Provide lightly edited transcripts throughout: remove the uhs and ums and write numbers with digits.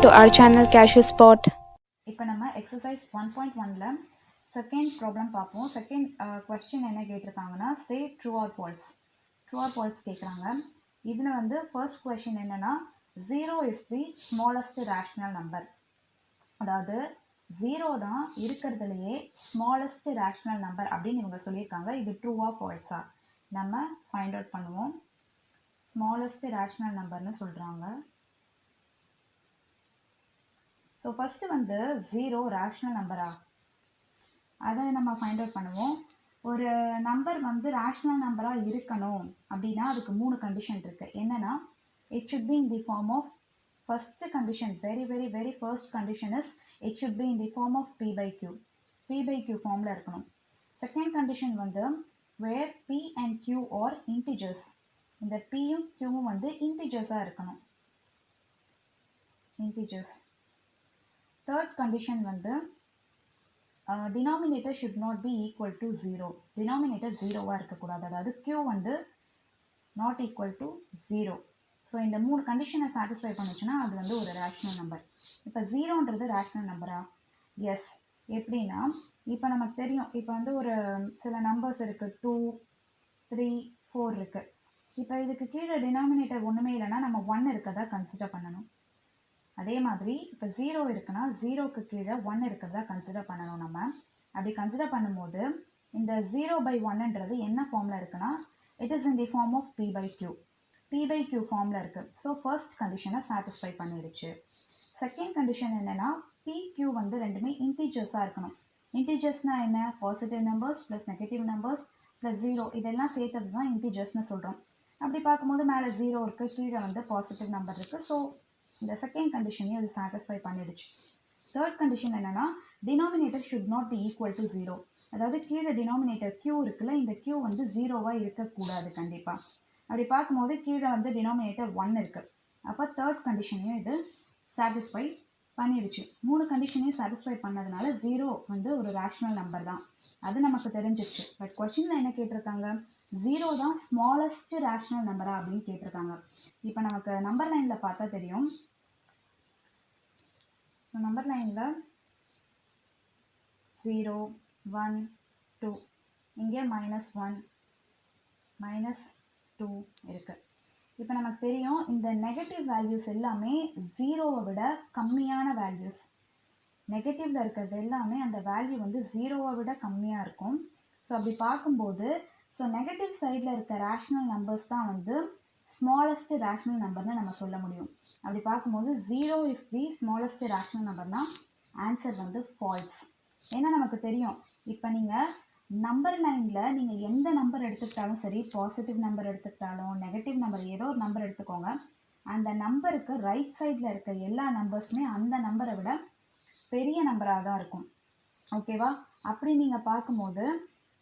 to our channel Cashew Spot. இப்போ நம்ம exercise 1.1ல செகண்ட் ப்ராப்ளம் பார்ப்போம். செகண்ட் கொஸ்டின் என்ன கேட்டிருக்காங்கன்னா, say true or false. True or false கேட்குறாங்க. இதில் வந்து ஃபர்ஸ்ட் கொஸ்டின் என்னன்னா, 0 is the smallest rational number. அதாவது 0 தான் இருக்கிறதுலையே ஸ்மாலஸ்ட் ரேஷ்னல் நம்பர் அப்படின்னு இவங்க சொல்லியிருக்காங்க. இது ட்ரூவா ஃபால்ஸா நம்ம ஃபைண்ட் அவுட் பண்ணுவோம். ஸ்மாலஸ்ட் ரேஷ்னல் நம்பர்னு சொல்கிறாங்க. ஸோ ஃபஸ்ட்டு வந்து 0 ரேஷ்னல் நம்பரா, அதை நம்ம ஃபைண்ட் அவுட் பண்ணுவோம். ஒரு நம்பர் வந்து ரேஷ்னல் நம்பராக இருக்கணும் அப்படின்னா அதுக்கு 3 கண்டிஷன் இருக்குது. என்னென்னா, it should be in the form of, first condition, very first condition is it should be in the form of p by q. p by q ஃபார்மில் இருக்கணும். செகண்ட் கண்டிஷன் வந்து where p and q are integers. இந்த pயும் qவும் வந்து இன்டிஜர்ஸாக இருக்கணும், integers. Third condition வந்து denominator should not be equal to 0. denominator 0-வா இருக்கக்கூடாது, அதாவது q வந்து not equal to 0. ஸோ இந்த 3 கண்டிஷனை சாட்டிஸ்ஃபை பண்ணுச்சுன்னா அது வந்து ஒரு ரேஷ்னல் நம்பர். இப்போ 0ன்றது ரேஷ்னல் நம்பரா? எஸ். எப்படின்னா, இப்போ நமக்கு தெரியும், இப்போ வந்து ஒரு சில நம்பர்ஸ் இருக்குது, 2, 3, 4 இருக்குது. இப்போ இதுக்கு கீழே டினாமினேட்டர் ஒன்றுமே இல்லைன்னா நம்ம 1 இருக்கதா கன்சிடர் பண்ணணும். அதே மாதிரி இப்போ 0 இருக்குன்னா 0க்கு கீழே 1 இருக்கிறதா கன்சிடர் பண்ணணும். நம்ம அப்படி கன்சிடர் பண்ணும்போது இந்த 0/1ன்றது என்ன ஃபார்மில் இருக்குன்னா, it is in the form of p by q. p by q ஃபார்மில் இருக்குது. ஸோ ஃபர்ஸ்ட் கண்டிஷனை சாட்டிஸ்ஃபை பண்ணிடுச்சு. செகண்ட் கண்டிஷன் என்னென்னா, p q வந்து ரெண்டுமே இன்டீஜர்ஸாக இருக்கணும். இன்டீஜர்ஸ்னால் என்ன? Positive numbers plus negative numbers plus 0 இதெல்லாம் சேர்த்தது தான் இன்டீஜர்ஸ்னு சொல்கிறோம். அப்படி பார்க்கும்போது மேலே 0 இருக்குது, கீழே வந்து பாசிட்டிவ் நம்பர் இருக்குது. ஸோ இந்த செகண்ட் கண்டிஷனையும் அது சாட்டிஸ்ஃபை பண்ணிடுச்சு. தேர்ட் கண்டிஷன் என்னன்னா, denominator should not be equal to 0. அதாவது கீழே டினாமினேட்டர் q இருக்குல்ல, இந்த q வந்து 0-வா இருக்கக்கூடாது கண்டிப்பாக. அப்படி பார்க்கும்போது கீழே வந்து டினாமினேட்டர் 1 இருக்குது. அப்போ தேர்ட் கண்டிஷனையும் இது சாட்டிஸ்ஃபை பண்ணிடுச்சு. 3 கண்டிஷனையும் சாட்டிஸ்ஃபை பண்ணதுனால 0 வந்து ஒரு ரேஷ்னல் நம்பர் தான், அது நமக்கு தெரிஞ்சிச்சு. பட் கொஸ்டினில் என்ன கேட்டிருக்காங்க, 0 தான் ஸ்மாலஸ்ட் ரேஷ்னல் நம்பரா அப்படின்னு கேட்டிருக்காங்க. இப்போ நமக்கு நம்பர் லைனில் பார்த்தா தெரியும். ஸோ நம்பர் லைனில் 0, 1, 2, இங்கே -1, -2 இருக்குது. இப்போ நமக்கு தெரியும் இந்த நெகட்டிவ் வேல்யூஸ் எல்லாமே 0-வை விட கம்மியான வேல்யூஸ். நெகட்டிவ்ல இருக்கிறது எல்லாமே அந்த வேல்யூ வந்து 0-வை விட கம்மியாக இருக்கும். ஸோ அப்படி பார்க்கும்போது, ஸோ நெகட்டிவ் சைடில் இருக்க ரேஷ்னல் நம்பர்ஸ் தான் வந்து ஸ்மாலஸ்ட் ரேஷ்னல் நம்பர்னு நம்ம சொல்ல முடியும். அப்படி பார்க்கும்போது 0 இஸ் தி ஸ்மாலஸ்ட் ரேஷ்னல் நம்பர்னா ஆன்சர் வந்து ஃபால்ஸ். ஏன்னா நமக்கு தெரியும், இப்போ நீங்கள் நம்பர் லைனில் நீங்கள் எந்த நம்பர் எடுத்துக்கிட்டாலும் சரி, பாசிட்டிவ் நம்பர் எடுத்துக்கிட்டாலும் நெகட்டிவ் நம்பர் ஏதோ ஒரு நம்பர் எடுத்துக்கோங்க, அந்த நம்பருக்கு ரைட் சைடில் இருக்க எல்லா நம்பர்ஸுமே அந்த நம்பரை விட பெரிய நம்பராக தான் இருக்கும். ஓகேவா? அப்படி நீங்கள் பார்க்கும்போது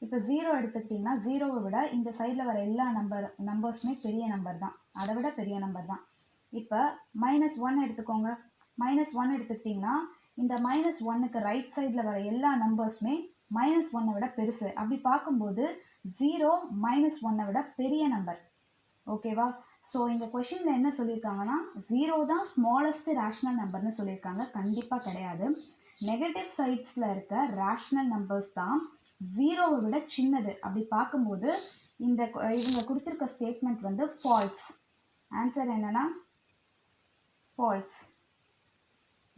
இப்போ 0 எடுத்துக்கிட்டிங்கன்னா 0-வை விட இந்த சைடில் வர எல்லா நம்பர்ஸுமே பெரிய நம்பர் தான், அதை விட பெரிய நம்பர் தான். இப்போ -1 எடுத்துக்கோங்க. -1 எடுத்துக்கிட்டிங்கன்னா இந்த -1க்கு ரைட் சைடில் வர எல்லா நம்பர்ஸுமே -1-ஐ விட பெருசு. அப்படி பார்க்கும்போது 0 -1-ஐ விட பெரிய நம்பர். ஓகேவா? ஸோ இந்த கொஷினில் என்ன சொல்லியிருக்காங்கன்னா, 0 தான் ஸ்மாலஸ்ட் ரேஷ்னல் நம்பர்னு சொல்லியிருக்காங்க. கண்டிப்பாக கிடையாது. நெகட்டிவ் சைட்ஸில் இருக்க ரேஷ்னல் நம்பர்ஸ் தான் 0-வை விட சின்னது. அப்படி பார்க்கும்போது இவங்க கொடுத்துருக்க ஸ்டேட்மெண்ட் வந்து ஃபால்ஸ். ஆன்சர் என்னன்னா ஃபால்ஸ்.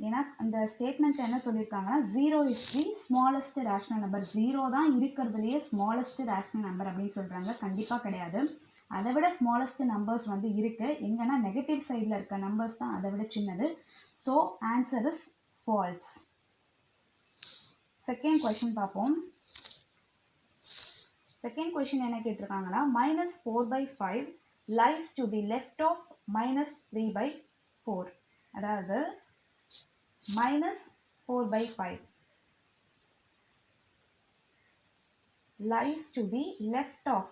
ஏன்னா அந்த ஸ்டேட்மெண்ட் என்ன சொல்லியிருக்காங்கன்னா, 0 is the smallest rational number. 0 தான் இருக்கிறதுலையே ஸ்மாலஸ்ட் ரேஷ்னல் நம்பர் அப்படின்னு சொல்கிறாங்க. கண்டிப்பாக கிடையாது. அதை விட ஸ்மாலஸ்ட் நம்பர்ஸ் வந்து இருக்குது. எங்கன்னா நெகட்டிவ் சைடில் இருக்க நம்பர்ஸ் தான் அதை விட சின்னது. So answer is false. Second question பார்ப்போம். செகண்ட் கொஷின் என்ன கேட்டிருக்காங்கன்னா, -4/5 lies to the left of -3/4. அதாவது -4/5 lies to the left of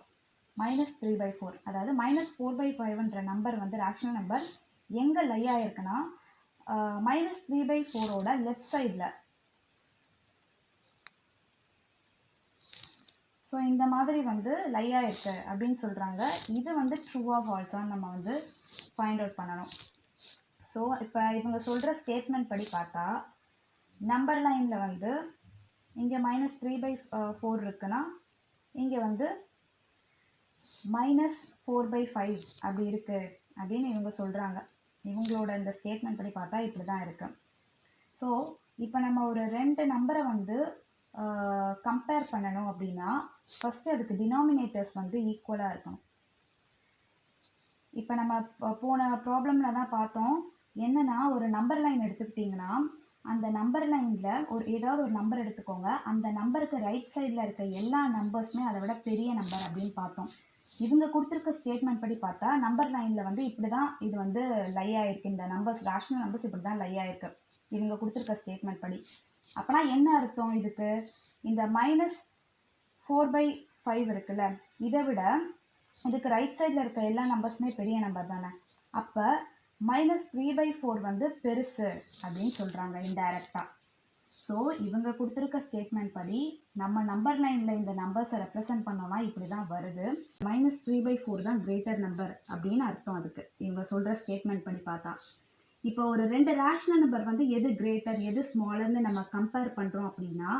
-3/4. அதாவது -4/5ன்ற நம்பர் வந்து ரேஷனல் நம்பர் எங்கே லை ஆயிருக்குன்னா, -3/4ஓட லெஃப்ட் சைடில். ஸோ இந்த மாதிரி வந்து லையாக இருக்குது அப்படின்னு சொல்கிறாங்க. இது வந்து ட்ரூவா ஃபால்ஸான்னு நம்ம வந்து ஃபைண்ட் அவுட் பண்ணணும். ஸோ இப்போ இவங்க சொல்கிற ஸ்டேட்மெண்ட் படி பார்த்தா நம்பர் லைனில் வந்து இங்கே -3/4 இருக்குன்னா இங்கே வந்து -4/5 அப்படி இருக்கு அப்படின்னு இவங்க சொல்கிறாங்க. இவங்களோட இந்த ஸ்டேட்மெண்ட் படி பார்த்தா இப்படி தான் இருக்கு. ஸோ இப்போ நம்ம ஒரு 2 நம்பரை வந்து கம்பேர் பண்ணணும் அப்படின்னா ஃபஸ்ட்டு அதுக்கு டினாமினேட்டர்ஸ் வந்து ஈக்குவலாக இருக்கணும். இப்போ நம்ம போன ப்ராப்ளமில் தான் பார்த்தோம். என்னன்னா ஒரு நம்பர் லைன் எடுத்துக்கிட்டிங்கன்னா அந்த நம்பர் லைனில் ஏதாவது ஒரு நம்பர் எடுத்துக்கோங்க. அந்த நம்பருக்கு ரைட் சைடில் இருக்க எல்லா நம்பர்ஸுமே அதை விட பெரிய நம்பர் அப்படின்னு பார்த்தோம். இவங்க கொடுத்துருக்க ஸ்டேட்மெண்ட் படி பார்த்தா நம்பர் லைனில் வந்து இப்படி தான் இது வந்து லை ஆயிருக்கு. இந்த நம்பர்ஸ் ரேஷனல் நம்பர்ஸ் இப்படி தான் லை ஆயிருக்கு இவங்க கொடுத்துருக்க ஸ்டேட்மெண்ட் படி. அப்போனா என்ன அர்த்தம் இதுக்கு? இந்த -4/5 இருக்குல்ல, இதை விட இதுக்கு ரைட் சைடில் இருக்க எல்லா நம்பர்ஸுமே பெரிய நம்பர் தானே. அப்போ -3/4 வந்து பெருசு அப்படின்னு சொல்கிறாங்க இன்டைரக்டாக. ஸோ இவங்க கொடுத்துருக்க ஸ்டேட்மெண்ட் படி நம்ம நம்பர் லைனில் இந்த நம்பர்ஸை ரெப்ரசன்ட் பண்ணோம்னா இப்படி தான் வருது. -3/4 தான் கிரேட்டர் நம்பர் அப்படின்னு அர்த்தம் அதுக்கு இவங்க சொல்கிற ஸ்டேட்மெண்ட் படி பார்த்தா. இப்போ ஒரு 2 ரேஷனல் நம்பர் வந்து எது கிரேட்டர் எது ஸ்மாலர்னு நம்ம கம்பேர் பண்ணுறோம் அப்படின்னா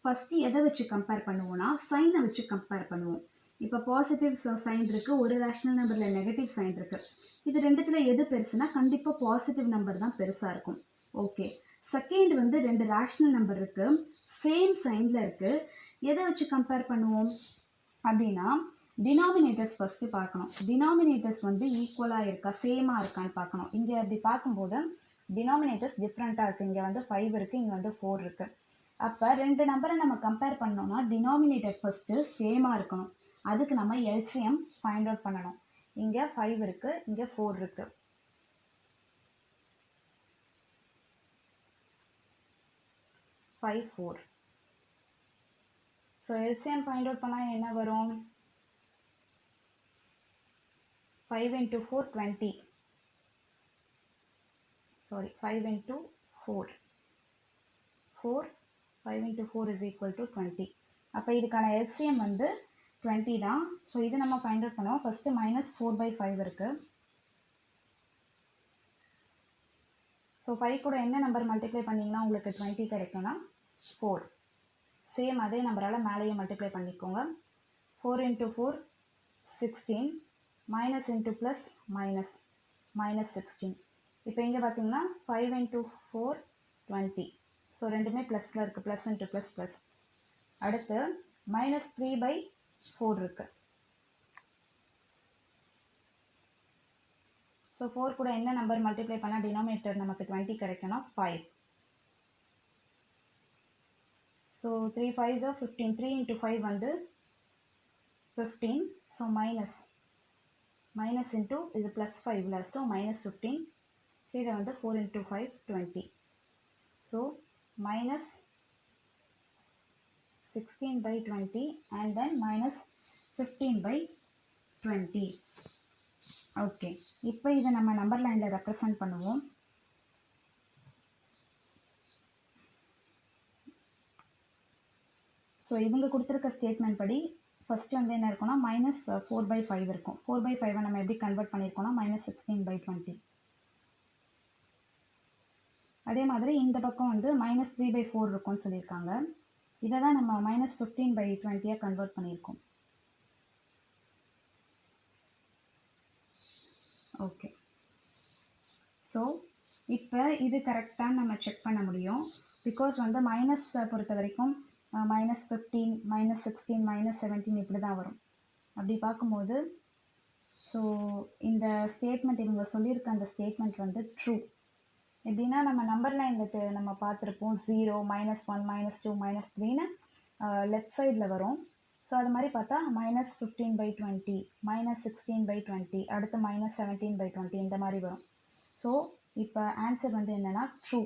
ஃபஸ்ட்டு எதை வச்சு கம்பேர் பண்ணுவோம்னா சைனை வச்சு கம்பேர் பண்ணுவோம். இப்போ பாசிட்டிவ் சைன் இருக்குது, ஒரு ரேஷனல் நம்பரில் நெகட்டிவ் சைன் இருக்குது. இது ரெண்டுத்துல எது பெருசுனா கண்டிப்பாக பாசிட்டிவ் நம்பர் தான் பெருசாக இருக்கும். ஓகே, செகண்ட் வந்து 2 ரேஷனல் நம்பர் இருக்குது, சேம் சைனில் இருக்குது. எதை வச்சு கம்பேர் பண்ணுவோம் அப்படின்னா டினாமினேட்டர்ஸ் ஃபஸ்ட்டு பார்க்கணும். டினாமினேட்டர்ஸ் வந்து ஈக்குவலாக இருக்கா சேமாக இருக்கான்னு பார்க்கணும். இங்கே அப்படி பார்க்கும்போது டினாமினேட்டர்ஸ் டிஃப்ரெண்ட்டாக இருக்குது. இங்கே வந்து 5 இருக்குது, இங்கே வந்து 4 இருக்குது. அப்போ 2 நம்பரை நம்ம கம்பேர் பண்ணோம்னா டினாமினேட்டர் ஃபஸ்ட்டு சேமாக இருக்கணும். அதுக்கு நம்ம எல்சிஎம் ஃபைண்ட் அவுட் பண்ணணும். இங்கே 5 இருக்குது, இங்கே 4 இருக்குது. ஸோ எல்சிஎம் ஃபைண்ட் அவுட் பண்ணால் என்ன வரும்? 5 × 4 20. சாரி, 5 × 4 4. 5 × 4 is equal to 20. அப்போ இதுக்கான எல்சிஎம் வந்து 20 தான். ஸோ இது நம்ம ஃபைண்ட் அவுட் பண்ணுவோம். ஃபஸ்ட்டு -4/5 இருக்குது. ஸோ 5 கூட என்ன நம்பர் மல்டிப்ளை பண்ணிங்கன்னா உங்களுக்கு 20 கிடைக்கும்னா 4. சேம் அதே நம்பரால் மேலேயே மல்டிப்ளை பண்ணிக்கோங்க. 4 × 4 16, மைனஸ் இன்ட்டு ப்ளஸ் -16. இப்போ இங்கே பார்த்தீங்கன்னா 5 × 4 20. ஸோ ரெண்டுமே ப்ளஸில் இருக்குது, ப்ளஸ் இன்ட்டு ப்ளஸ் ப்ளஸ். அடுத்து -3/4 இருக்குது. ஸோ 4 கூட என்ன நம்பர் மல்டிப்ளை பண்ணால் டினாமினேட்டர் நமக்கு 20 கிடைக்கும்னா 5. So 3 5s are 15. 3 × 5 வந்து 15. ஸோ மைனஸ் இன்ட்டு இது ப்ளஸ் 5ல, ஸோ -15. கீழே வந்து 4 × 5 20. So -16/20 and then -15/20. ஓகே, இப்போ இதை நம்ம நம்பர் லைனில் ரெப்ரசன்ட் பண்ணுவோம். ஸோ இவங்க கொடுத்துருக்க ஸ்டேட்மெண்ட் படி ஃபஸ்ட்டு வந்து என்ன இருக்குன்னா -4/5 இருக்கும். 4/5 நம்ம எப்படி கன்வெர்ட் பண்ணியிருக்கோம்னா -16/20. அதே மாதிரி இந்த பக்கம் வந்து -3/4 இருக்கும்னு சொல்லியிருக்காங்க. இதை தான் நம்ம -15/20 கன்வெர்ட் பண்ணியிருக்கோம். ஓகே, ஸோ இப்போ இது கரெக்டாக நம்ம செக் பண்ண முடியும். பிகாஸ் வந்து மைனஸை பொறுத்த வரைக்கும் -15, -16, -17 இப்படி தான் வரும். அப்படி பார்க்கும்போது ஸோ இந்த ஸ்டேட்மெண்ட் இவங்க சொல்லியிருக்க அந்த ஸ்டேட்மெண்ட் வந்து ட்ரூ. எப்படின்னா நம்ம நம்பர் லைனில் நம்ம பார்த்துருப்போம் 0, -1, -2, -3ன்னு லெஃப்ட் சைடில் வரும். ஸோ அது மாதிரி பார்த்தா -15/20, -16/20, அடுத்து -17/20 இந்த மாதிரி வரும். ஸோ இப்போ ஆன்சர் வந்து என்னென்னா ட்ரூ.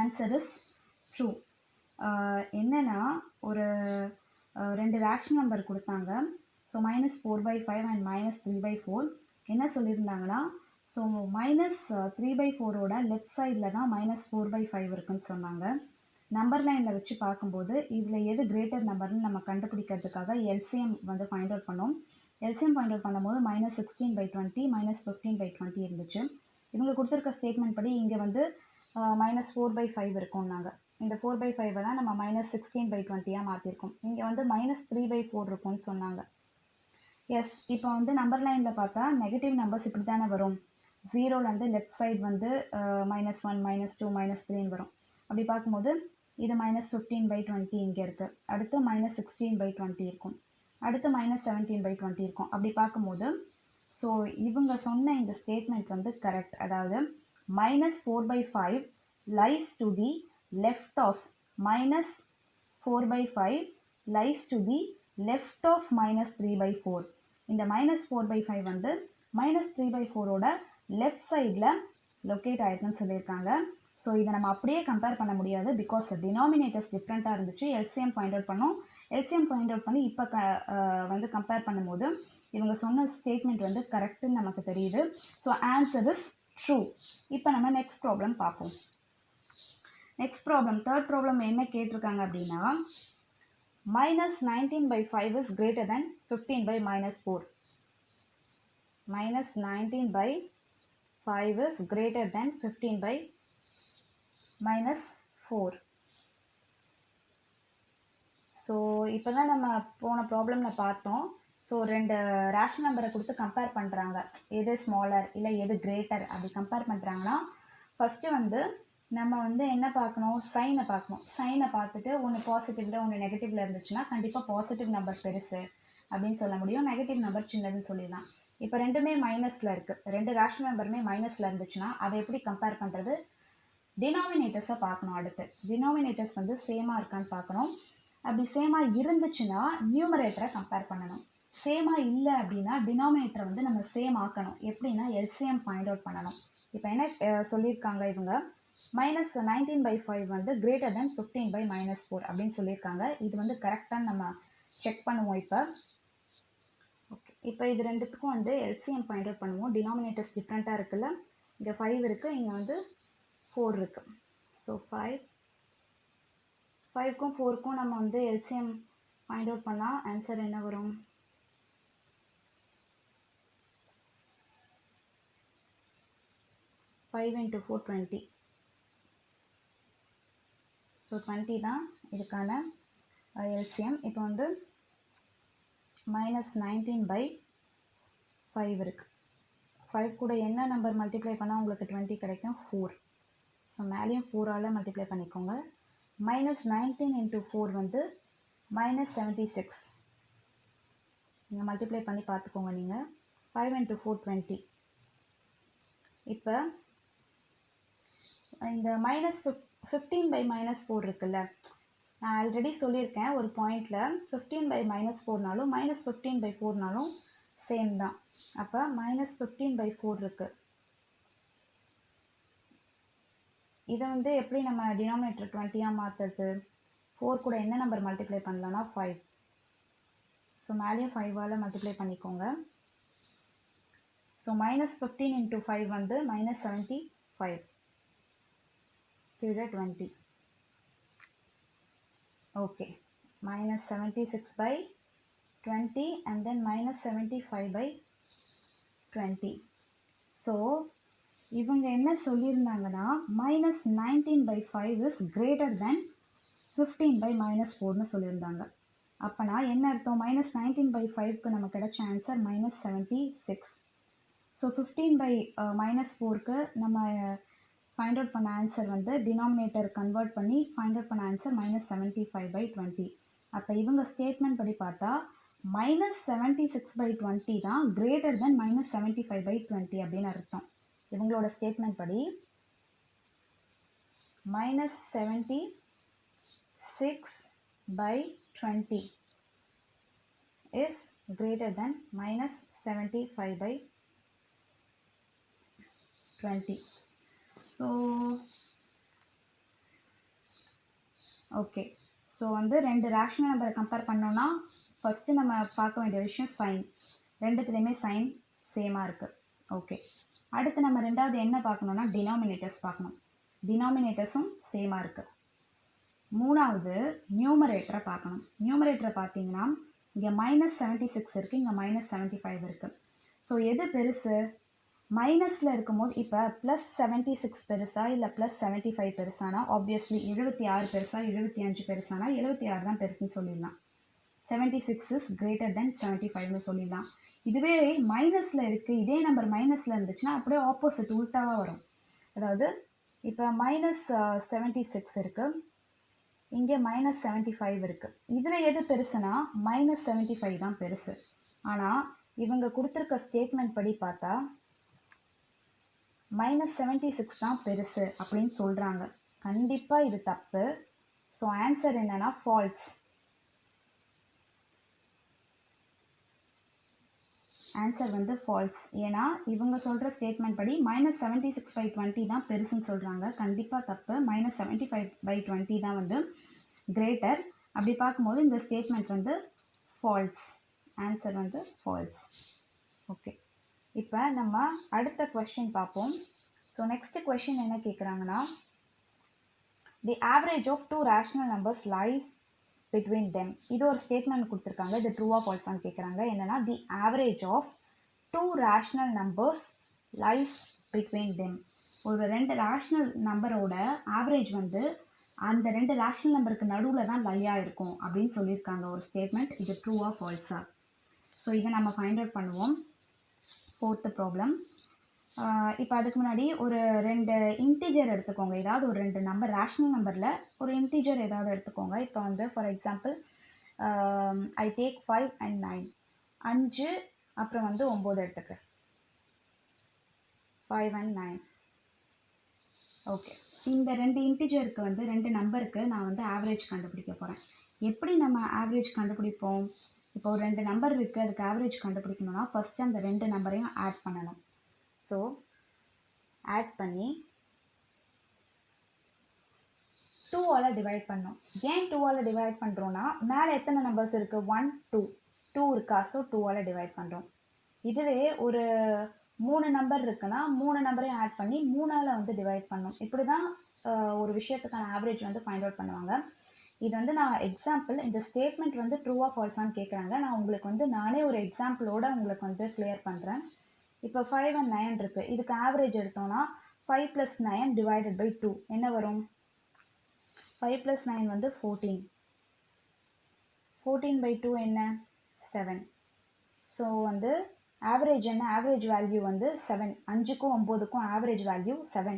Answer is true. என்னென்னா ஒரு 2 ரேஷனல் நம்பர் கொடுத்தாங்க. So -4/5 and -3/4. என்ன சொல்லியிருந்தாங்கன்னா ஸோ -3/4ஓட லெஃப்ட் சைடில் தான் -4/5 இருக்குன்னு சொன்னாங்க. நம்பர் லைனில் வச்சு பார்க்கும்போது இதில் எது கிரேட்டர் நம்பர்னு நம்ம கண்டுபிடிக்கிறதுக்காக எல்சிஎம் வந்து ஃபைண்ட் அவுட் பண்ணோம். எல்சிஎம் ஃபைண்ட் அவுட் பண்ணும்போது -16/20 -15/20 இருந்துச்சு. இவங்க கொடுத்துருக்க ஸ்டேட்மெண்ட் படி இங்கே வந்து -4/5 இருக்கும்னாங்க. இந்த 4/5 தான் நம்ம -16/20 மாற்றிருக்கோம். இங்கே வந்து -3/4 இருக்கும்னு சொன்னாங்க. எஸ், இப்போ வந்து நம்பர் லைனில் பார்த்தா நெகட்டிவ் நம்பர்ஸ் இப்படி தானே வரும். ஜீரோலேருந்து லெஃப்ட் சைடு வந்து -1 -2 -3 வரும். அப்படி பார்க்கும்போது இது -15/20 இங்கே இருக்குது. அடுத்து -16/20 இருக்கும். அடுத்து -17/20 இருக்கும். அப்படி பார்க்கும்போது ஸோ இவங்க சொன்ன இந்த ஸ்டேட்மெண்ட் வந்து கரெக்ட். அதாவது -4/5 lies to the left of -4/5 lies to the left of -3/4. இந்த -4/5 வந்து -3/4ஓட லெஃப்ட் சைடில் லொக்கேட் ஆயிருக்குன்னு சொல்லியிருக்காங்க. ஸோ இதை நம்ம அப்படியே கம்பேர் பண்ண முடியாது, பிகாஸ் டினாமினேட்டர்ஸ் டிஃப்ரெண்ட்டாக இருந்துச்சு. எல்சிஎம் ஃபைண்ட் அவுட் பண்ணோம். எல்சிஎம் ஃபைண்ட் அவுட் பண்ணி இப்போ வந்து கம்பேர் பண்ணும்போது இவங்க சொன்ன ஸ்டேட்மெண்ட் வந்து கரெக்டுன்னு நமக்கு தெரியுது. So answer is true. இப்போ நம்ம நெக்ஸ்ட் ப்ராப்ளம் பார்ப்போம். நெக்ஸ்ட் ப்ராப்ளம், தேர்ட் ப்ராப்ளம் என்ன கேட்டிருக்காங்க அப்படின்னா, -19/5 is greater than 15/-4. -19/5 is greater than 15/-4. So இப்போ தான் நம்ம போன ப்ராப்ளமில் பார்த்தோம். ஸோ ரெண்டு ரேஷனல் நம்பரை கொடுத்து கம்பேர் பண்ணுறாங்க, எது ஸ்மாலர் இல்லை எது கிரேட்டர் அப்படி கம்பேர் பண்ணுறாங்கன்னா, ஃபஸ்ட்டு வந்து நம்ம வந்து என்ன பார்க்கணும், சைனை பார்க்கணும். சைனை பார்த்துட்டு ஒன்று பாசிட்டிவில் ஒன்று நெகட்டிவில் இருந்துச்சுன்னா கண்டிப்பாக பாசிட்டிவ் நம்பர் பெருசு அப்படின்னு சொல்ல முடியும், நெகட்டிவ் நம்பர் சின்னதுன்னு சொல்லிடலாம். இப்போ ரெண்டுமே மைனஸில் இருக்குது, ரெண்டு ரேஷனல் நம்பருமே மைனஸில் இருந்துச்சுன்னா அதை எப்படி கம்பேர் பண்ணுறது, டினாமினேட்டர்ஸை பார்க்கணும். அடுத்து டினாமினேட்டர்ஸ் வந்து சேமாக இருக்கான்னு பார்க்கணும். அப்படி சேமாக இருந்துச்சுன்னா நியூமரேட்டரை கம்பேர் பண்ணணும். சேமாக இல்லை அப்படின்னா டினாமினேட்டரை வந்து நம்ம சேம் ஆக்கணும். எப்படின்னா எல்சிஎம் ஃபைண்ட் அவுட் பண்ணணும். இப்போ என்ன சொல்லியிருக்காங்க இவங்க, -19/5 வந்து greater than 15/-4 அப்படின்னு சொல்லியிருக்காங்க. இது வந்து கரெக்டாக நம்ம செக் பண்ணுவோம். இப்போ ஓகே, இப்போ இது ரெண்டுத்துக்கும் வந்து எல்சிஎம் ஃபைண்ட் அவுட் பண்ணுவோம். டினாமினேட்டர்ஸ் டிஃப்ரெண்ட்டாக இருக்குல்ல, இங்கே 5 இருக்குது, இங்கே வந்து 4 இருக்குது. ஸோ 5க்கும் 4க்கும் நம்ம வந்து எல்சிஎம் ஃபைண்ட் அவுட் பண்ணால் ஆன்சர் என்ன வரும், 5 × 4 20. ஸோ 20 தான் இதுக்கான எல்சிஎம். இப்போ வந்து -19/5 இருக்குது. 5 கூட என்ன நம்பர் மல்டிப்ளை பண்ணால் உங்களுக்கு 20 கிடைக்கும், 4. ஸோ மேலேயும் 4ஆல் மல்டிப்ளை பண்ணிக்கோங்க. -19 × 4 வந்து -76. நீங்கள் மல்டிப்ளை பண்ணி பார்த்துக்கோங்க நீங்கள். 5 × 4 20. இப்போ இந்த -15/-4 இருக்குல்ல, நான் ஆல்ரெடி சொல்லியிருக்கேன் ஒரு பாயிண்டில், 15/-4னாலும் -15/4னாலும் சேம் தான். அப்போ -15/4 இருக்குது. இதை வந்து எப்படி நம்ம டினாமினேட்டர் 20 மாற்றுறது, 4 கூட என்ன நம்பர் மல்டிப்ளை பண்ணலான்னா 5. ஸோ மேலேயும் 5ஆல் மல்டிப்ளை பண்ணிக்கோங்க. ஸோ -15 × 5 வந்து -75. கீழே 20. Okay, -76/20 and then -75/20. ஸோ இவங்க என்ன சொல்லியிருந்தாங்கன்னா -19/5 is greater than 15/-4ன்னு சொல்லியிருந்தாங்க. அப்போனா என்ன அர்த்தம், -19/5க்கு நம்ம கிடைச்ச ஆன்சர் -76. ஸோ 15/-4க்கு நம்ம ஃபைண்ட் அவுட் பண்ண ஆன்சர் வந்து டினாமினேட்டர் கன்வெர்ட் பண்ணி ஃபைண்ட் அவுட் பண்ண ஆன்சர் -75/20. அப்போ இவங்க ஸ்டேட்மெண்ட் படி பார்த்தா -76/20 தான் கிரேட்டர் தென் -75/20 அப்படின்னு அர்த்தம். இவங்களோட ஸ்டேட்மெண்ட் படி -76/20 is greater than -75/20. So okay, so வந்து ரெண்டு ரேஷனல் நம்பரை கம்பேர் பண்ணோன்னா ஃபஸ்ட்டு நம்ம பார்க்க வேண்டிய விஷயம் சைன். ரெண்டுத்துலேயுமே சைன் சேமாக இருக்குது. ஓகே, அடுத்து நம்ம ரெண்டாவது என்ன பார்க்கணுன்னா டினாமினேட்டர்ஸ் பார்க்கணும். டினாமினேட்டர்ஸும் சேமாக இருக்குது. மூணாவது நியூமரேட்டரை பார்க்கணும். நியூமரேட்டரை பார்த்தீங்கன்னா இங்கே -76 இருக்குது, இங்கே -75 இருக்குது. ஸோ எது பெருசு? மைனஸில் இருக்கும்போது இப்போ +76 பெருசா இல்லை +75 பெருசானா ஆப்வியஸ்லி 76 பெருசா 75 பெருசானா 76 தான் பெருசுன்னு சொல்லிடலாம். 76 இஸ் கிரேட்டர் தென் 75னு சொல்லிடலாம். இதுவே மைனஸில் இருக்குது, இதே நம்பர் மைனஸில் இருந்துச்சுன்னா அப்படியே ஆப்போசிட் உல்ட்டாவாக வரும். அதாவது இப்போ -76 இருக்குது, இங்கே -75 இருக்குது. இதில் எது பெருசுனா -75 தான் பெருசு. ஆனால் இவங்க கொடுத்துருக்க ஸ்டேட்மெண்ட் படி பார்த்தா -76 தான் பெருசு அப்படின்னு சொல்கிறாங்க. கண்டிப்பாக இது தப்பு. ஸோ ஆன்சர் என்னன்னா ஃபால்ஸ். ஆன்சர் வந்து ஃபால்ஸ். ஏன்னா இவங்க சொல்கிற ஸ்டேட்மெண்ட் படி -76/20 தான் பெருசுன்னு சொல்கிறாங்க. கண்டிப்பாக தப்பு. -75/20 தான் வந்து கிரேட்டர். அப்படி பார்க்கும்போது இந்த ஸ்டேட்மெண்ட் வந்து ஃபால்ஸ். ஆன்சர் வந்து ஃபால்ஸ். ஓகே, இப்போ நம்ம அடுத்த கொஸ்டின் பார்ப்போம். ஸோ நெக்ஸ்ட் கொஸ்டின் என்ன கேட்குறாங்கன்னா, the average of two rational numbers lies between them. இது ஒரு ஸ்டேட்மெண்ட் கொடுத்துருக்காங்க. இது ட்ரூவா ஃபால்ஸான்னு கேட்குறாங்க. என்னன்னா the average of two rational numbers lies between them. ஒரு ரெண்டு ரேஷனல் நம்பரோட ஆவரேஜ் வந்து அந்த ரெண்டு ரேஷனல் நம்பருக்கு நடுவில் தான் லையாக இருக்கும் அப்படின்னு சொல்லியிருக்காங்க ஒரு ஸ்டேட்மெண்ட். இது ட்ரூவா ஃபால்ஸா? ஸோ இதை நம்ம ஃபைண்ட் அவுட் பண்ணுவோம். Fourth problem. இப்போ அதுக்கு முன்னாடி ஒரு ரெண்டு இன்டிஜர் எடுத்துக்கோங்க. ஏதாவது ஒரு ரெண்டு நம்பர், ரேஷனல் நம்பரில் ஒரு இன்டிஜர் ஏதாவது எடுத்துக்கோங்க. இப்போ வந்து for example I take 5 and 9. 5 அப்புறம் வந்து 9 எடுத்துக்கிறேன். 5 and 9. ஓகே, இந்த ரெண்டு இன்டிஜருக்கு வந்து ரெண்டு நம்பருக்கு நான் வந்து ஆவரேஜ் கண்டுபிடிக்க போகிறேன். எப்படி நம்ம ஆவரேஜ் கண்டுபிடிப்போம்? இப்போ ஒரு ரெண்டு நம்பர் இருக்குது, அதுக்கு ஆவரேஜ் கண்டுபிடிக்கணும்னா ஃபஸ்ட்டு அந்த ரெண்டு நம்பரையும் ஆட் பண்ணணும். ஸோ ஆட் பண்ணி 2ஆல் டிவைட் பண்ணோம். ஏன் 2ஆல் டிவைட் பண்ணுறோன்னா மேலே எத்தனை நம்பர்ஸ் இருக்குது? 1 2 இருக்கா? ஸோ 2ஆல் டிவைட் பண்ணுறோம். இதுவே ஒரு 3 நம்பர் இருக்குன்னா 3 நம்பரையும் ஆட் பண்ணி 3ஆல் வந்து டிவைட் பண்ணோம். இப்படி தான் ஒரு விஷயத்துக்கான ஆவரேஜ் வந்து ஃபைண்ட் அவுட் பண்ணுவாங்க. இது வந்து நான் எக்ஸாம்பிள், இந்த ஸ்டேட்மெண்ட் வந்து ட்ரூவா ஃபால்ஸான்னு கேட்குறாங்க. நான் உங்களுக்கு வந்து நானே ஒரு எக்ஸாம்பிளோட உங்களுக்கு வந்து கிளியர் பண்ணுறேன். இப்போ 5 and 9 இருக்குது. இதுக்கு ஆவரேஜ் எடுத்தோம்னா 5 + 9 டிவைடட் பை 2 என்ன வரும்? 5 + 9 வந்து 14. 14/2 என்ன? 7. ஸோ வந்து ஆவரேஜ் என்ன? ஆவரேஜ் வேல்யூ வந்து 7. 5க்கும் 9க்கும் ஆவரேஜ் வேல்யூ 7.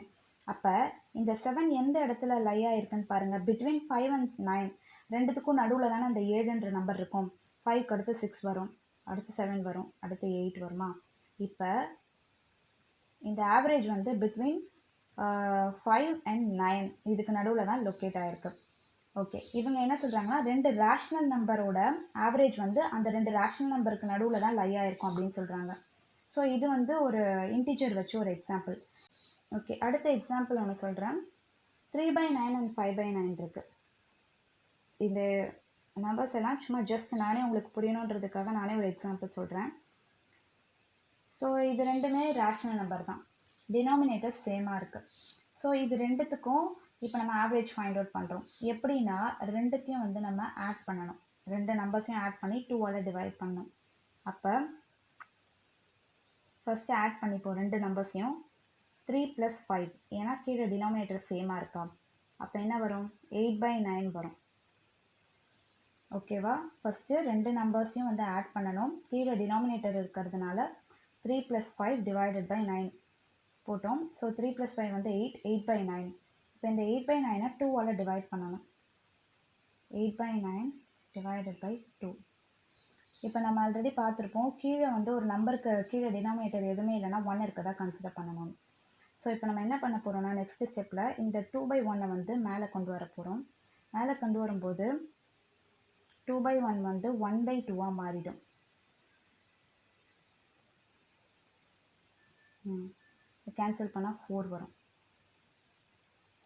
அப்போ இந்த 7 எந்த இடத்துல லை ஆயிருக்குன்னு பாருங்கள். பிட்வீன் 5 and 9 ரெண்டுத்துக்கும் நடுவில் தானே அந்த 7ன்ற நம்பர் இருக்கும். 5க்கு அடுத்து 6 வரும், அடுத்து 7 வரும், அடுத்து 8 வருமா? இப்போ இந்த ஆவரேஜ் வந்து பிட்வீன் 5 and 9 இதுக்கு நடுவில் தான் லொக்கேட் ஆகிருக்கு. ஓகே, இவங்க என்ன சொல்கிறாங்கன்னா ரெண்டு ரேஷ்னல் நம்பரோட ஆவரேஜ் வந்து அந்த ரெண்டு ரேஷ்னல் நம்பருக்கு நடுவில் தான் லை ஆகிருக்கும் அப்படின்னு சொல்கிறாங்க. ஸோ இது வந்து ஒரு இன்டிஜர் வச்சு ஒரு எக்ஸாம்பிள். ஓகே, அடுத்த எக்ஸாம்பிள் ஒன்று சொல்கிறேன். 3/9 and 5/9 இருக்குது. இந்த நம்பர்ஸ் எல்லாம் சும்மா ஜஸ்ட் நானே உங்களுக்கு புரியணுன்றதுக்காக நானே ஒரு எக்ஸாம்பிள் சொல்கிறேன். ஸோ இது ரெண்டுமே ரேஷனல் நம்பர் தான், டினாமினேட்டர் சேமாக இருக்குது. ஸோ இது ரெண்டுத்துக்கும் இப்போ நம்ம ஆவரேஜ் ஃபைண்ட் அவுட் பண்ணுறோம். எப்படின்னா ரெண்டுத்தையும் வந்து நம்ம ஆட் பண்ணணும். ரெண்டு நம்பர்ஸையும் ஆட் பண்ணி 2ஆல் டிவைட் பண்ணணும். அப்போ ஃபஸ்ட்டு ஆட் பண்ணிப்போம் ரெண்டு நம்பர்ஸையும். 3 + 5, ஏன்னா கீழே டினாமினேட்டர் சேமாக இருக்கா. அப்போ என்ன வரும்? 8/9 வரும். ஓகேவா? ஃபஸ்ட்டு ரெண்டு நம்பர்ஸையும் வந்து ஆட் பண்ணணும். கீழே டினாமினேட்டர் இருக்கிறதுனால 3 + 5 டிவைடட் பை 9 போட்டோம். ஸோ 3 + 5 வந்து 8, 8/9. இப்போ இந்த 8/9 2ஆல் டிவைட் பண்ணணும். 8/9 டிவைடட் பை 2. இப்போ நம்ம ஆல்ரெடி பார்த்துருப்போம், கீழே வந்து ஒரு நம்பருக்கு கீழே டினாமினேட்டர் எதுவுமே இல்லைன்னா 1 இருக்கதா கன்சிடர் பண்ணணும். ஸோ இப்போ நம்ம என்ன பண்ண போகிறோம்னா நெக்ஸ்ட் ஸ்டெப்பில் இந்த 2/1 வந்து மேலே கொண்டு வர போகிறோம். மேலே கொண்டு வரும்போது 2/1 வந்து 1/2 மாறிடும். கேன்சல் பண்ணால் 4 வரும்.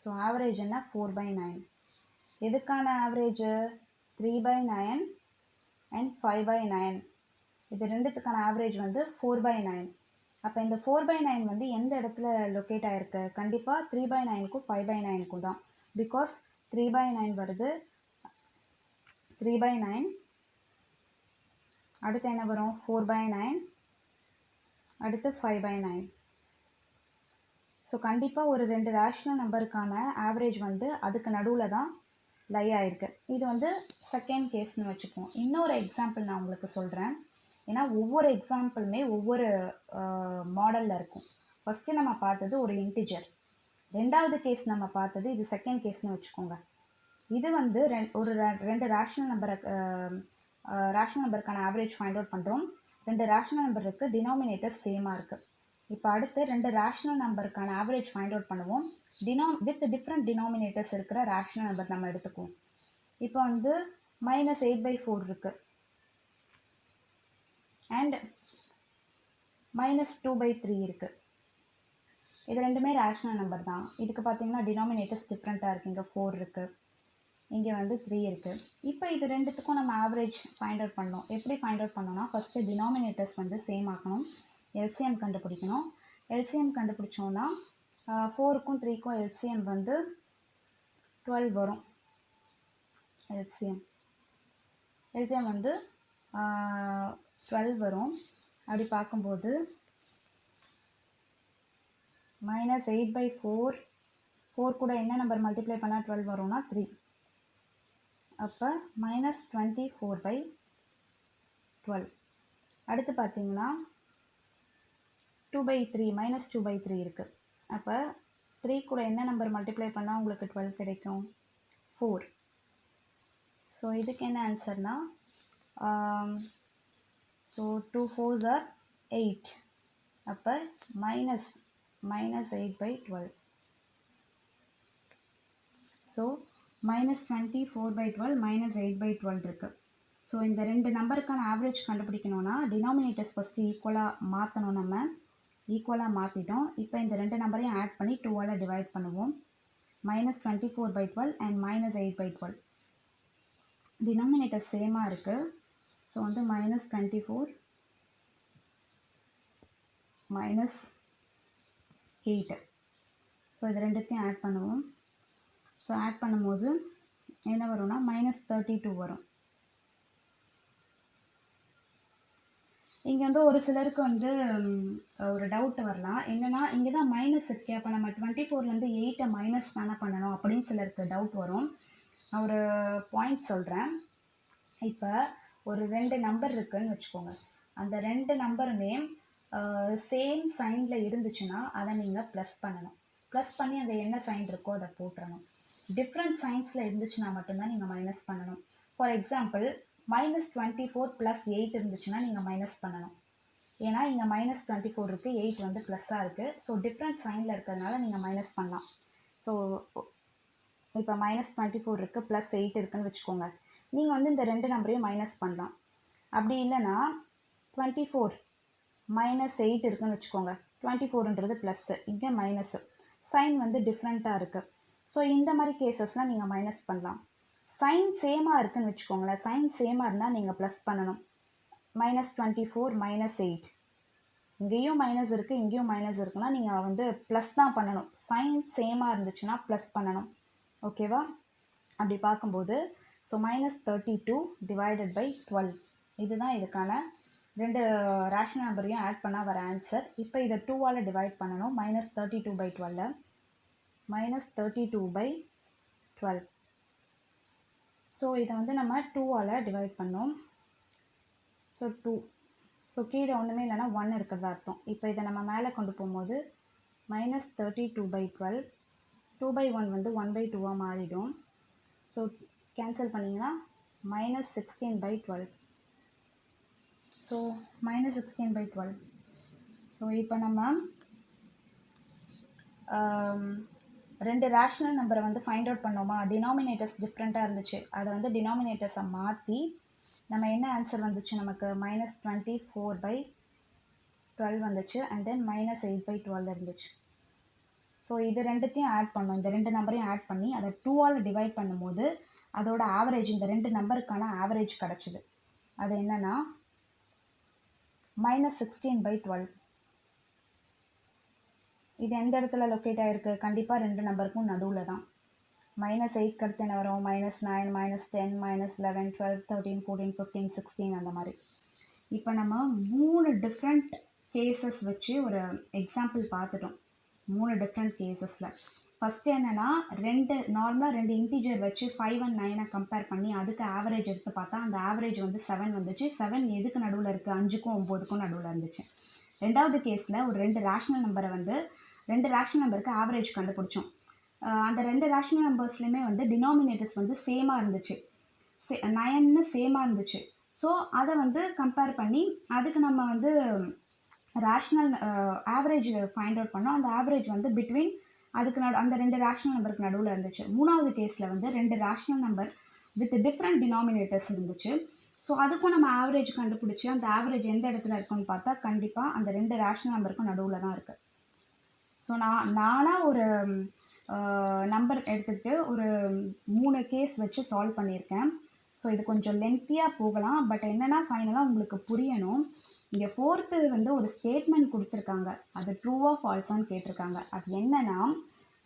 ஸோ ஆவரேஜ் என்ன? 4/9. எதுக்கான ஆவரேஜ்? 3/9 and 5/9. இது ரெண்டுத்துக்கான ஆவரேஜ் வந்து 4/9. அப்போ இந்த 4/9 வந்து எந்த இடத்துல லொக்கேட் ஆகிருக்கு? கண்டிப்பாக 3/9க்கும் 5/9க்கும் தான். பிகாஸ் 3/9 வருது, 3/9. அடுத்து என்ன வரும்? 4/9. அடுத்து 5/9. ஸோ கண்டிப்பாக ஒரு 2 ரேஷ்னல் நம்பருக்கான ஆவரேஜ் வந்து அதுக்கு நடுவில் தான் லை ஆயிருக்கு. இது வந்து செகண்ட் கேஸ்னு வச்சுப்போம். இன்னொரு எக்ஸாம்பிள் நான் உங்களுக்கு சொல்கிறேன். ஏன்னா ஒவ்வொரு எக்ஸாம்பிளுமே ஒவ்வொரு மாடலில் இருக்கும். ஃபஸ்ட்டு நம்ம பார்த்தது ஒரு இன்டிஜர். ரெண்டாவது கேஸ் நம்ம பார்த்தது இது செகண்ட் கேஸ்னு வச்சுக்கோங்க. இது வந்து ஒரு 2 ரேஷ்னல் நம்பருக்கான ஆவரேஜ் ஃபைண்ட் அவுட் பண்ணுறோம். 2 ரேஷ்னல் நம்பருக்கு டினாமினேட்டர் சேமாக இருக்குது. இப்போ அடுத்து 2 ரேஷ்னல் நம்பருக்கான ஆவரேஜ் ஃபைண்ட் அவுட் பண்ணுவோம். வித் டிஃப்ரெண்ட் டினாமினேட்டர்ஸ் இருக்கிற ரேஷ்னல் நம்பர் நம்ம எடுத்துக்குவோம். இப்போ வந்து -8/4 இருக்குது அண்ட் -2/3 இருக்குது. இது ரெண்டுமே ரேஷ்னல் நம்பர் தான். இதுக்கு பார்த்தீங்கன்னா டினாமினேட்டர்ஸ் டிஃப்ரெண்ட்டாக இருக்குது. இங்கே 4 இருக்குது, இங்கே வந்து 3 இருக்குது. இப்போ இது ரெண்டுத்துக்கும் நம்ம ஆவரேஜ் ஃபைண்ட் அவுட் பண்ணோம். எப்படி ஃபைண்ட் அவுட் பண்ணோம்னா ஃபஸ்ட்டு டினாமினேட்டர்ஸ் வந்து சேம் ஆக்கணும், எல்சிஎம் கண்டுபிடிக்கணும். எல்சிஎம் கண்டுபிடிச்சோன்னா 4க்கும் 3க்கும் எல்சிஎம் வந்து 12 வரும். எல்சிஎம் வந்து 12 வரும். அப்படி பார்க்கும்போது -8/4, 4 கூட என்ன நம்பர் மல்டிப்ளை பண்ணால் 12 வரும்னா 3. அப்போ -24/12. அடுத்து பார்த்தீங்கன்னா 2/3, -2/3 இருக்குது. அப்போ 3 கூட என்ன நம்பர் மல்டிப்ளை பண்ணால் உங்களுக்கு 12 கிடைக்கும்? 4. ஸோ இதுக்கு என்ன ஆன்சர்னா, ஸோ 2 4s are 8. அப்போ -8/12. ஸோ -24/12 -8/12 இருக்குது. ஸோ இந்த 2 நம்பருக்கான ஆவரேஜ் கண்டுபிடிக்கணும்னா டினாமினேட்டர்ஸ் ஃபஸ்ட்டு ஈக்குவலாக மாற்றணும். நம்ம ஈக்குவலாக மாற்றிட்டோம். இப்போ இந்த 2 நம்பரையும் ஆட் பண்ணி 2ஆல் டிவைட் பண்ணுவோம். -24/12 அண்ட் -8/12. டினாமினேட்டர் சேமாக இருக்குது. ஸோ வந்து -24 -8. ஸோ இது ரெண்டுத்தையும் ஆட் பண்ணுவோம். ஸோ ஆட் பண்ணும்போது என்ன வரும்னா -32 வரும். இங்கே வந்து ஒரு சிலருக்கு வந்து ஒரு டவுட் வரலாம். என்னென்னா இங்கே தான் மைனஸ் இருக்கே, அப்போ நம்ம 24லேருந்து 8 மைனஸ் தானே பண்ணணும் அப்படின்னு சிலருக்கு டவுட் வரும். நான் ஒரு பாயிண்ட் சொல்கிறேன். இப்போ ஒரு 2 நம்பர் இருக்குதுன்னு வச்சுக்கோங்க. அந்த 2 நம்பருமே சேம் சைனில் இருந்துச்சுன்னா அதை நீங்கள் ப்ளஸ் பண்ணணும். ப்ளஸ் பண்ணி அங்கே என்ன சைன் இருக்கோ அதை போட்டுறணும். டிஃப்ரெண்ட் சைன்ஸில் இருந்துச்சுன்னா மட்டும்தான் நீங்கள் மைனஸ் பண்ணணும். ஃபார் எக்ஸாம்பிள் -24 + 8 இருந்துச்சுன்னா நீங்கள் மைனஸ் பண்ணணும். ஏன்னா இங்கே -24 இருக்குது, 8 வந்து ப்ளஸ்ஸாக இருக்குது. ஸோ டிஃப்ரெண்ட் சைனில் இருக்கிறதுனால நீங்கள் மைனஸ் பண்ணலாம். ஸோ இப்போ -24 இருக்குது +8 இருக்குதுன்னு வச்சுக்கோங்க. நீங்கள் வந்து இந்த 2 நம்பரையும் மைனஸ் பண்ணலாம். அப்படி இல்லைன்னா 24 -8 இருக்குதுன்னு வச்சுக்கோங்க. 24ன்றது ப்ளஸ்ஸு, இங்கே மைனஸு, சைன் வந்து டிஃப்ரெண்ட்டாக இருக்குது. ஸோ இந்த மாதிரி கேசஸ்லாம் நீங்கள் மைனஸ் பண்ணலாம். சைன் சேமாக இருக்குதுன்னு வச்சுக்கோங்களேன். சைன் சேமாக இருந்தால் நீங்கள் ப்ளஸ் பண்ணணும். -24 -8, இங்கேயும் மைனஸ் இருக்குது, இங்கேயும் மைனஸ் இருக்குன்னா நீங்கள் வந்து ப்ளஸ் தான் பண்ணணும். சைன் சேமாக இருந்துச்சுன்னா ப்ளஸ் பண்ணணும். ஓகேவா? அப்படி பார்க்கும்போது ஸோ -32 / 12 இதுதான் இதுக்கான 2 ரேஷனல் நம்பரையும் ஆட் பண்ணால் வர ஆன்சர். இப்போ இதை 2ஆல் டிவைட் பண்ணணும். -32/12 -32/12. ஸோ இதை வந்து நம்ம 2ஆல் டிவைட் பண்ணோம். ஸோ 2. ஸோ கீழே ஒன்றுமே இல்லைன்னா 1 இருக்கிறதா அர்த்தம். இப்போ இதை நம்ம மேலே கொண்டு போகும்போது -32/12, 2/1 வந்து 1/2 மாறிடும். ஸோ கேன்சல் பண்ணிங்கன்னா -16/12. ஸோ -16/12. ஸோ இப்போ நம்ம 2 ரேஷ்னல் நம்பரை வந்து ஃபைண்ட் அவுட் பண்ணோமா, டினாமினேட்டர்ஸ் டிஃப்ரெண்ட்டாக இருந்துச்சு. அதை வந்து டினாமினேட்டர்ஸை மாற்றி நம்ம என்ன ஆன்சர் வந்துச்சு, நமக்கு -24/12 வந்துச்சு அண்ட் தென் -8/12 இருந்துச்சு. ஸோ இது ரெண்டுத்தையும் ஆட் பண்ணோம். இந்த 2 நம்பரையும் ஆட் பண்ணி அதை 2ஆல் டிவைட் பண்ணும்போது அதோட ஆவரேஜ், இந்த 2 நம்பருக்கான ஆவரேஜ் கிடச்சிது. அது என்னன்னா -16/12. இது எந்த இடத்துல லொக்கேட் ஆகிருக்கு? கண்டிப்பாக 2 நம்பருக்கும் நடுவில் தான். -8 அடுத்து என்ன வரும்? -9, -10, -11, 12, 13, 14, 15, 16 அந்த மாதிரி. இப்போ நம்ம 3 டிஃப்ரெண்ட் கேசஸ் வச்சு ஒரு எக்ஸாம்பிள் பார்த்துட்டோம். 3 டிஃப்ரெண்ட் கேசஸில் ஃபஸ்ட்டு என்னென்னா நார்மலாக 2 இன்டீஜர் வச்சு 5 and 9 கம்பேர் பண்ணி அதுக்கு ஆவரேஜ் எடுத்து பார்த்தா அந்த ஆவரேஜ் வந்து 7 வந்துச்சு. 7 எதுக்கு நடுவில் இருக்குது? 5க்கும் 9க்கும் நடுவில் இருந்துச்சு. ரெண்டாவது கேஸில் ஒரு 2 ரேஷனல் நம்பரை வந்து 2 ரேஷனல் நம்பருக்கு ஆவரேஜ் கண்டுபிடிச்சோம். அந்த 2 ரேஷனல் நம்பர்ஸ்லையுமே வந்து டினாமினேட்டர்ஸ் வந்து சேமாக இருந்துச்சு, 9ன்னு சேமாக இருந்துச்சு. ஸோ அதை வந்து கம்பேர் பண்ணி அதுக்கு நம்ம வந்து ரேஷனல் ஆவரேஜ் ஃபைண்ட் அவுட் பண்ணோம். அந்த ஆவரேஜ் வந்து பிட்வீன் அதுக்கு அந்த 2 ரேஷனல் நம்பருக்கு நடுவில் இருந்துச்சு. மூணாவது கேஸில் வந்து 2 rational number with different denominators இருந்துச்சு. ஸோ அதுக்கும் நம்ம ஆவரேஜ் கண்டுபிடிச்சி அந்த ஆவரேஜ் எந்த இடத்துல இருக்குன்னு பார்த்தா கண்டிப்பாக அந்த 2 ரேஷனல் நம்பருக்கும் நடுவில் தான் இருக்குது. ஸோ நானாக ஒரு நம்பர் எடுத்துக்கிட்டு ஒரு 3 கேஸ் வச்சு சால்வ் பண்ணியிருக்கேன். ஸோ இது கொஞ்சம் லென்த்தியாக போகலாம். பட் என்னென்னா ஃபைனலாக உங்களுக்கு புரியணும். இங்கே 4th வந்து ஒரு ஸ்டேட்மெண்ட் கொடுத்துருக்காங்க. அது ட்ரூவா ஃபால்ஸான்னு கேட்டிருக்காங்க. அது என்னன்னா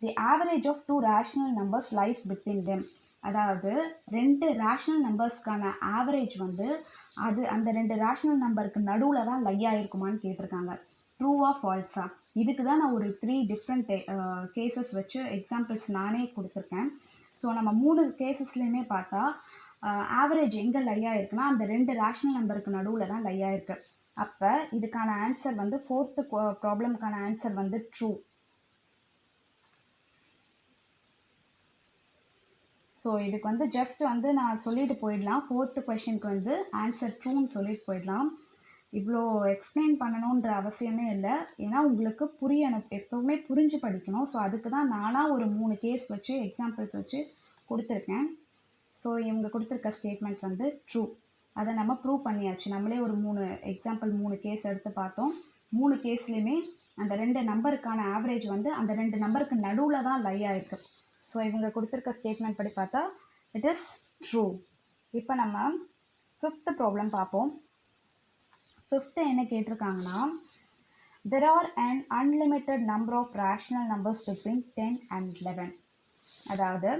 the average of 2 rational numbers lies between them. அதாவது 2 ரேஷனல் நம்பர்ஸ்க்கான ஆவரேஜ் வந்து அந்த 2 ரேஷனல் நம்பருக்கு நடுவில் தான் லை ஆகிருக்குமான்னு கேட்டிருக்காங்க. ட்ரூவா ஃபால்ஸா? இதுக்கு தான் நான் ஒரு 3 டிஃப்ரெண்ட் கேசஸ் வச்சு எக்ஸாம்பிள்ஸ் நானே கொடுத்துருக்கேன். ஸோ நம்ம 3 கேசஸ்லையுமே பார்த்தா ஆவரேஜ் எங்கே லை ஆகிருக்குன்னா அந்த 2 ரேஷனல் நம்பருக்கு நடுவில் தான் லை ஆகிருக்கு. அப்போ இதுக்கான ஆன்சர் வந்து 4th ப்ராப்ளம்க்கான ஆன்சர் வந்து ட்ரூ. ஸோ இதுக்கு வந்து ஜஸ்ட் வந்து நான் சொல்லிட்டு போயிடலாம். 4th கொஷனுக்கு வந்து ஆன்சர் ட்ரூன்னு சொல்லிட்டு போயிடலாம். இவ்வளோ எக்ஸ்பிளைன் பண்ணணுன்ற அவசியமே இல்லை. ஏன்னா உங்களுக்கு புரியணும், எப்போவுமே புரிஞ்சு படிக்கணும். ஸோ அதுக்கு தான் நானாக ஒரு 3 கேஸ் வச்சு எக்ஸாம்பிள்ஸ் வச்சு கொடுத்துருக்கேன். ஸோ இவங்க கொடுத்துருக்க ஸ்டேட்மெண்ட் வந்து ட்ரூ. அதை நம்ம ப்ரூவ் பண்ணியாச்சு. நம்மளே ஒரு 3 கேஸ் எடுத்து பார்த்தோம். 3 கேஸ்லையுமே அந்த 2 நம்பருக்கான ஆவரேஜ் வந்து அந்த 2 நம்பருக்கு நடுவில் தான் லை ஆகிருக்கு. ஸோ இவங்க கொடுத்துருக்க ஸ்டேட்மெண்ட் படி பார்த்தா இட் இஸ் ட்ரூ. இப்போ நம்ம 5th ப்ராப்ளம் பார்ப்போம். 5th என்ன கேட்டிருக்காங்கன்னா there are an unlimited number of rational numbers between 10 and 11. அதாவது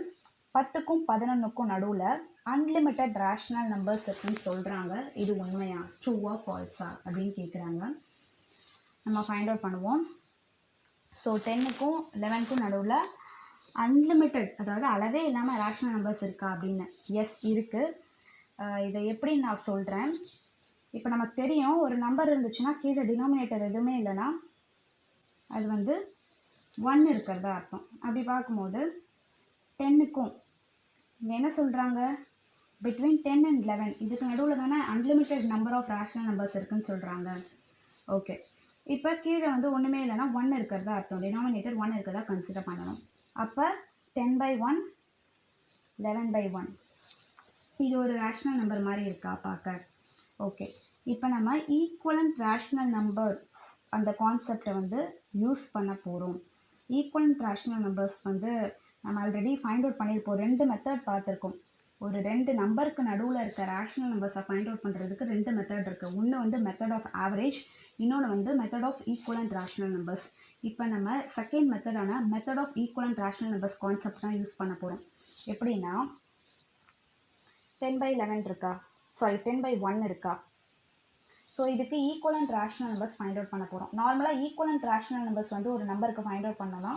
10க்கும் 11க்கும் நடுவில் அன்லிமிட்டட் ரேஷனல் நம்பர்ஸ் இருக்குன்னு சொல்கிறாங்க. இது உண்மையா? ட்ரூவா ஃபால்ஸா அப்படின்னு கேட்குறாங்க. நம்ம ஃபைண்ட் அவுட் பண்ணுவோம். ஸோ 10க்கும் 11க்கும் நடுவில் அன்லிமிட்டட், அதாவது அளவே இல்லாமல் ரேஷனல் நம்பர்ஸ் இருக்கா அப்படின்னு. எஸ் இருக்குது. இதை எப்படி நான் சொல்கிறேன். இப்போ நமக்கு தெரியும் ஒரு நம்பர் இருந்துச்சுன்னா கீழே டினாமினேட்டர் எதுவுமே இல்லைன்னா அது வந்து 1 இருக்கிறதா அர்த்தம். அப்படி பார்க்கும்போது 10க்கும் என்ன சொல்கிறாங்க? பிட்வீன் 10 and 11 இதுக்கு நடுவில் தானே unlimited number of rational numbers இருக்குன்னு சொல்கிறாங்க. ஓகே, இப்போ கீழே வந்து ஒன்றுமே இல்லைன்னா 1 இருக்கிறதா அர்த்தம். டினாமினேட்டர் 1 இருக்கிறதா கன்சிடர் பண்ணணும். அப்போ 10/1 11/1 இது ஒரு ரேஷனல் நம்பர் மாதிரி இருக்கா பார்க்க? ஓகே, இப்போ நம்ம ஈக்குவலண்ட் ரேஷனல் நம்பர் அந்த கான்செப்டை வந்து யூஸ் பண்ண போகிறோம். ஈக்குவலண்ட் ரேஷனல் நம்பர்ஸ் வந்து நம்ம ஆல்ரெடி ஃபைண்ட் அவுட் பண்ணியிருப்போம். 2 மெத்தட் பார்த்துருக்கோம். ஒரு 2 நம்பருக்கு நடுவில் இருக்க ரேஷனல் நம்பர்ஸை ஃபைண்ட் அவுட் பண்ணுறதுக்கு 2 மெத்தட் இருக்குது. ஒன்று வந்து மெத்தட் ஆஃப் ஆவரேஜ், இன்னொன்று வந்து method of equivalent rational numbers. இப்போ நம்ம செகண்ட் மெத்தடான method of equivalent rational numbers concept தான் யூஸ் பண்ண போகிறோம். எப்படின்னா 10/11 இருக்கா, 10/1 இருக்கா. ஸோ இதுக்கு equivalent rational numbers find out பண்ண போகிறோம். நார்மலாக ஈக்குவலண்ட் ரேஷனல் நம்பர்ஸ் வந்து ஒரு நம்பருக்கு ஃபைண்ட் அவுட் பண்ணோம்னா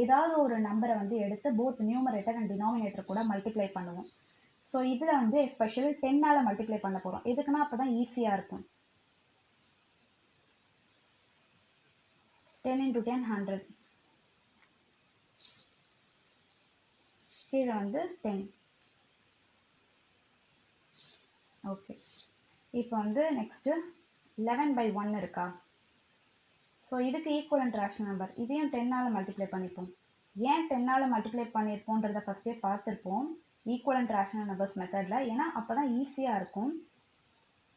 ஏதாவது ஒரு நம்பரை வந்து எடுத்து போத் நியூமரேட்டர் அண்ட் டினாமினேட்டர் கூட மல்டிப்ளை பண்ணுவோம். ஸோ இதில் வந்து எஸ்பெஷல் 10ஆல் மல்டிப்ளை பண்ண போகிறோம். எதுக்குன்னா அப்போ தான் ஈஸியாக இருக்கும். 10 × 10 100, கீழே வந்து 10. ஓகே, இப்போ வந்து நெக்ஸ்ட்டு 11/1 இருக்கா. ஸோ இதுக்கு ஈக்குவலண்ட் ரேஷனல் நம்பர், இதையும் 10ஆல் மல்டிப்ளை பண்ணிப்போம். ஏன் 10ஆல் மல்டிப்ளை பண்ணியிருப்போன்றதை ஃபஸ்ட்டே பார்த்துருப்போம் ஈக்குவலண்ட் ரேஷனல் நம்பர்ஸ் மெத்தடில். ஏன்னா அப்போ தான் ஈஸியாக இருக்கும்.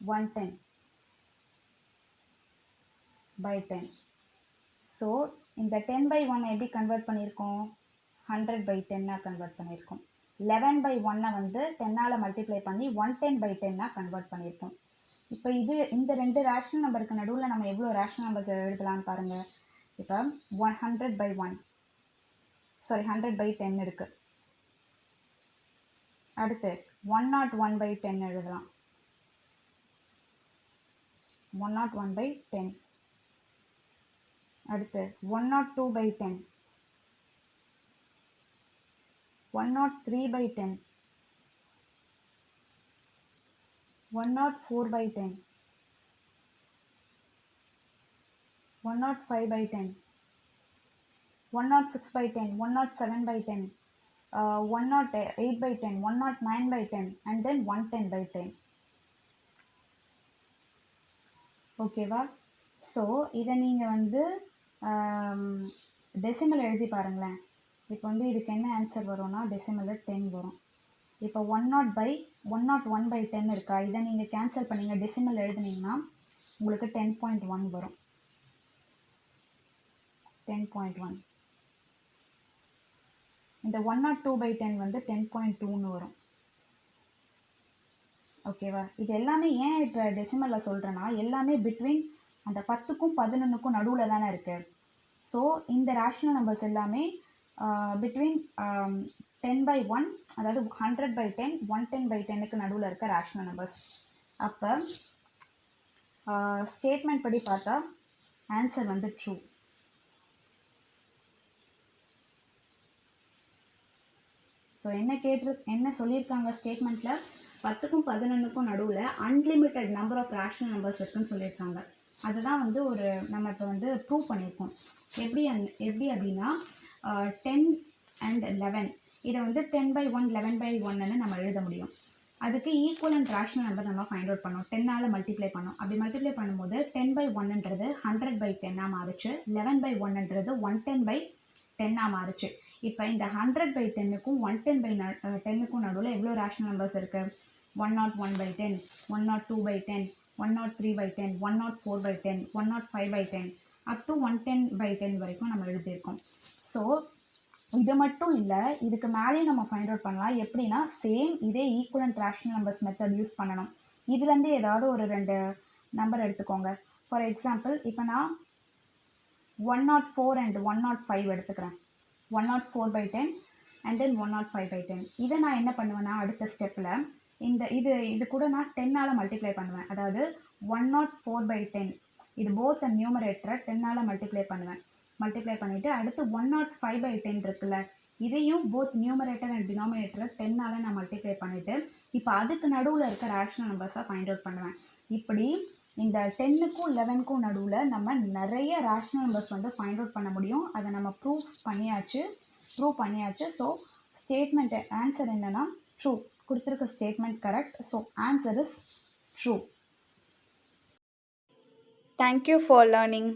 110/10. ஸோ இந்த 10/1 எப்படி கன்வெர்ட் பண்ணியிருக்கோம்? 100/10 கன்வெர்ட் பண்ணியிருக்கோம். 11/1 வந்து 10ஆல் மல்டிப்ளை பண்ணி 110/10 கன்வெர்ட் பண்ணியிருக்கோம். இப்போ இந்த 2 ரேஷனல் நம்பருக்கு நடுவில் நம்ம எவ்வளோ ரேஷனல் நம்பர்ஸ் எழுதலான்னு பாருங்கள். இப்போ 100/10 இருக்குது. அடுத்து 101/10 எழுதலாம். 101/10. அடுத்து 102/10, 103/10, 104/10, 105/10, 106/10, 107/10, 108/10, 109/10, and then 110/10. ஓகேவா? ஸோ இதை நீங்கள் வந்து டெசிமல் எழுதி பாருங்களேன். இப்போ வந்து இதுக்கு என்ன ஆன்சர் வரும்னா டெசிமலில் 10 வரும். இப்போ 101/10 இருக்கா, இதை நீங்கள் கேன்சல் பண்ணீங்க டெசிமல் எழுதுனீங்கன்னா உங்களுக்கு 10.1 வரும். 10.1. இந்த 102/10 வந்து 10.2ன்னு வரும். ஓகேவா? இது எல்லாமே ஏன் இப்போ டெசிமலில் சொல்கிறேன்னா எல்லாமே பிட்வீன் அந்த 10க்கும் 11க்கும் நடுவில் தானே இருக்குது. ஸோ இந்த ரேஷனல் நம்பர்ஸ் எல்லாமே பிட்வீன் 10/1, அதாவது 100/10, 110/10க்கு நடுவில் இருக்க ரேஷனல் நம்பர்ஸ். அப்போ ஸ்டேட்மெண்ட் படி பார்த்தா ஆன்சர் வந்து ட்ரூ. ஸோ என்ன சொல்லியிருக்காங்க ஸ்டேட்மெண்ட்டில், 10க்கும் 11க்கும் நடுவில் unlimited number of rational numbers இருக்குன்னு சொல்லியிருக்காங்க. அதுதான் வந்து நம்ம இப்போ வந்து ப்ரூவ் பண்ணியிருக்கோம். எப்படி அப்படின்னா 10 and 11 இதை வந்து 10/1, 11/1ன்னு நம்ம எழுத முடியும். அதுக்கு ஈக்குவலன்ட் ரேஷனல் நம்பர் நம்ம ஃபைண்ட் அவுட் பண்ணோம். 10ஆல் மல்டிப்ளை பண்ணோம். அப்படி மல்டிப்ளை பண்ணும்போது 10/1ன்றது 100/10 மாறுச்சு, 11/1ன்றது 110/10 மாறுச்சு. இப்போ இந்த 100/10க்கும் 110/10க்கும் நடுவில் எவ்வளோ ரேஷனல் நம்பர்ஸ் இருக்குது? 101/10, 102/10, 103/10, 104/10, 105/10 அப் டு 110/10 வரைக்கும் நம்ம எழுதியிருக்கோம். ஸோ இது மட்டும் இல்லை, இதுக்கு மேலேயும் நம்ம ஃபைண்ட் அவுட் பண்ணலாம். எப்படின்னா சேம் இதே equivalent rational numbers method use பண்ணணும். இதுலேருந்து ஏதாவது ஒரு 2 நம்பர் எடுத்துக்கோங்க. ஃபார் எக்ஸாம்பிள் இப்போ நான் 104 and 105 எடுத்துக்கிறேன். 104/10 and then 105/10. இதை நான் என்ன பண்ணுவேன்னா அடுத்த ஸ்டெப்பில் இது கூட நான் 10ஆல் மல்டிப்ளை பண்ணுவேன். அதாவது 104/10 இது போத் நியூமரேட்டரை 10ஆல் மல்டிப்ளை பண்ணுவேன். மல்டிப்ளை பண்ணிவிட்டு அடுத்து 105/10 இருக்குல்ல, இதையும் போத் நியூமரேட்டர் அண்ட் டினாமினேட்டரை 10ஆல் நான் மல்டிப்ளை பண்ணிவிட்டு இப்போ அதுக்கு நடுவில் இருக்க ரேஷனல் நம்பர்ஸாக ஃபைண்ட் அவுட் பண்ணுவேன். இப்படி இந்த 10க்கும் 11க்கும் நடுவில் நம்ம நிறைய ரேஷனல் நம்பர்ஸ் வந்து ஃபைண்ட் அவுட் பண்ண முடியும். அதை நம்ம ப்ரூவ் பண்ணியாச்சு. ஸோ ஸ்டேட்மெண்ட் ஆன்சர் என்னன்னா ட்ரூ. கொடுத்துருக்க statement correct. So answer is true. Thank you for learning.